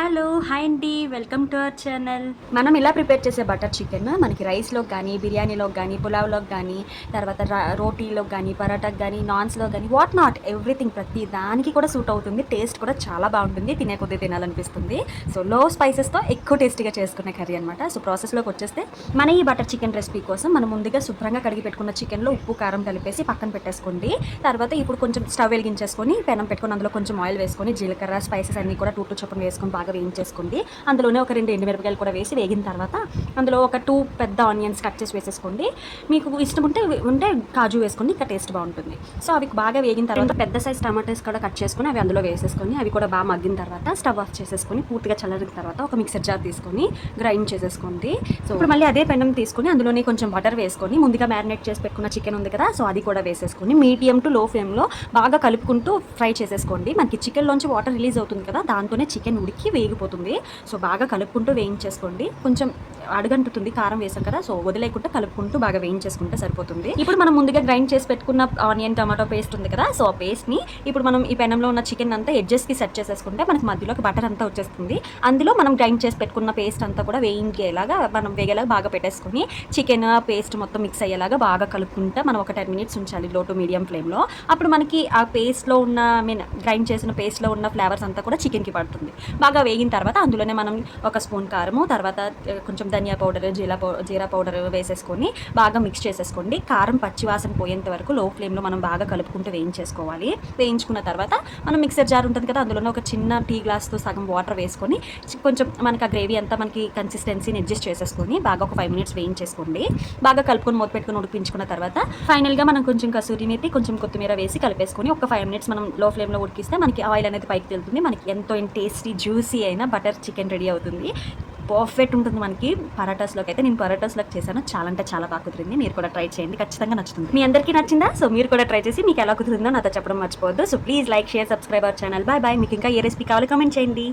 Hello hi అండి, welcome to our channel. మనం ఇలా ప్రిపేర్ చేసే బటర్ చికెన్ మనకి రైస్లోకి కానీ, బిర్యానీలోకి కానీ, పులావ్లోకి కానీ, తర్వాత రోటీలోకి కానీ, పరాటాకి కానీ, నాన్స్లోకి కానీ, వాట్ నాట్ ఎవ్రీథింగ్ ప్రతి దానికి కూడా సూట్ అవుతుంది. టేస్ట్ కూడా చాలా బాగుంటుంది, తినే కొద్దీ తినాలనిపిస్తుంది. సో లో స్పైసెస్తో ఎక్కువ టేస్టీగా చేసుకునే కర్రీ అనమాట. సో ప్రాసెస్లోకి వచ్చేస్తే మన ఈ బటర్ చికెన్ రెసిపీ కోసం మనం ముందుగా శుభ్రంగా కడిగి పెట్టుకున్న చికెన్లో ఉప్పు కారం కలిపేసి పక్కన పెట్టేసుకోండి. తర్వాత ఇప్పుడు కొంచెం స్టవ్ వెలిగించేసుకొని పెనం పెట్టుకొని అందులో కొంచెం ఆయిల్ వేసుకొని జీలకర్ర స్పైసెస్ అన్నీ కూడా 2 చొప్పున వేసుకొని బాగా వేయించేసుకోండి. అందులోనే ఒక 2 ఎండుమిరపకాయలు కూడా వేసి వేగిన తర్వాత అందులో ఒక 2 పెద్ద ఆనియన్స్ కట్ చేసి వేసేసుకోండి. మీకు ఇష్టం ఉంటే కాజు వేసుకోండి, ఇంకా టేస్ట్ బాగుంటుంది. సో అవి బాగా వేగిన తర్వాత పెద్ద సైజ్ టమాటోస్ కూడా కట్ చేసుకొని అవి అందులో వేసేసుకొని అవి కూడా బాగా మగ్గిన తర్వాత స్టవ్ ఆఫ్ చేసేసుకొని పూర్తిగా చల్లారిన తర్వాత ఒక మిక్సర్ జార్ తీసుకొని గ్రైండ్ చేసేసుకోండి. సో ఇప్పుడు మళ్ళీ అదే పెనం తీసుకొని అందులోనే కొంచెం బటర్ వేసుకొని ముందుగా మ్యారినేట్ చేసి పెట్టుకున్న చికెన్ ఉంది కదా, సో అది కూడా వేసేసుకొని మీడియం టు లో ఫ్లేమ్లో బాగా కలుపుకుంటూ ఫ్రై చేసేసుకోండి. మనకి చికెన్లోంచి వాటర్ రిలీజ్ అవుతుంది కదా, దాంతోనే చికెన్ ఉడికి వేగిపోతుంది. సో బాగా కలుపుకుంటూ వేయించేసుకోండి. కొంచెం అడుగంటుతుంది కారం వేసాం కదా, సో వదిలేకుండా కలుపుకుంటూ బాగా వేయించేసుకుంటే సరిపోతుంది. ఇప్పుడు మనం ముందుగా గ్రైండ్ చేసి పెట్టుకున్న ఆనియన్ టమాటో పేస్ట్ ఉంది కదా, సో ఆ పేస్ట్ని ఇప్పుడు మనం ఈ పెనంలో ఉన్న చికెన్ అంతా ఎడ్జెస్కి సెట్ చేసేసుకుంటే మనకి మధ్యలోకి బటర్ అంతా వచ్చేస్తుంది. అందులో మనం గ్రైండ్ చేసి పెట్టుకున్న పేస్ట్ అంతా కూడా వేగేలాగా బాగా పెట్టేసుకొని చికెన్ పేస్ట్ మొత్తం మిక్స్ అయ్యేలాగా బాగా కలుపుకుంటే మనం ఒక 10 మినిట్స్ ఉంచాలి లో టు మీడియం ఫ్లేమ్లో. అప్పుడు మనకి ఆ పేస్ట్లో ఉన్న గ్రైండ్ చేసిన పేస్ట్లో ఉన్న ఫ్లేవర్స్ అంతా కూడా చికెన్కి పడుతుంది. బాగా వేగిన తర్వాత అందులోనే మనం ఒక స్పూన్ కారము, తర్వాత కొంచెం ధనియా పౌడర్, జీరా పౌడర్ వేసేసుకొని బాగా మిక్స్ చేసేసుకోండి. కారం పచ్చివాసన పోయేంత వరకు లో ఫ్లేమ్లో మనం బాగా కలుపుకుంటూ వేయించేసుకోవాలి. వేయించుకున్న తర్వాత మనం మిక్సర్ జార్ ఉంటుంది కదా, అందులోనే ఒక చిన్న టీ గ్లాస్తో సగం వాటర్ వేసుకొని కొంచెం మనకి ఆ గ్రేవీ అంతా మనకి కన్సిస్టెన్సీని అడ్జస్ట్ చేసేసుకొని బాగా ఒక 5 మినిట్స్ వేయించేసుకోండి. బాగా కలుపుకొని మూత పెట్టుకొని ఉడికించుకున్న తర్వాత ఫైనల్గా మనం కొంచెం కసూరి మేతి, కొంచెం కొత్తిమీర వేసి కలిపేసుకొని ఒక 5 మినిట్స్ మనం లో ఫ్లేమ్లో ఉడికిస్తే మనకి ఆయిల్ అనేది పైకి తెలుతుంది. మనకి ఎంతో టేస్టీ జ్యూసీ అయిన బటర్ చికెన్ రెడీ అవుతుంది. పర్ఫెక్ట్ ఉంటుంది మనకి పరాటాస్లోకి. అయితే నేను పరాటాస్లోకి చేశాను, చాలా అంటే చాలా బాగా కుదిరింది. మీరు కూడా ట్రై చేయండి, ఖచ్చితంగా నచ్చుతుంది. మీ అందరికీ నచ్చిందా? సో మీరు కూడా ట్రై చేసి మీకు ఎలా కుదిరిందో నాతో చెప్పడం మర్చిపోవద్దు. So please like, share, subscribe our channel. Bye bye. మీకు ఇంకా ఏ రెసిపీ కావాలో కామెంట్ చేయండి.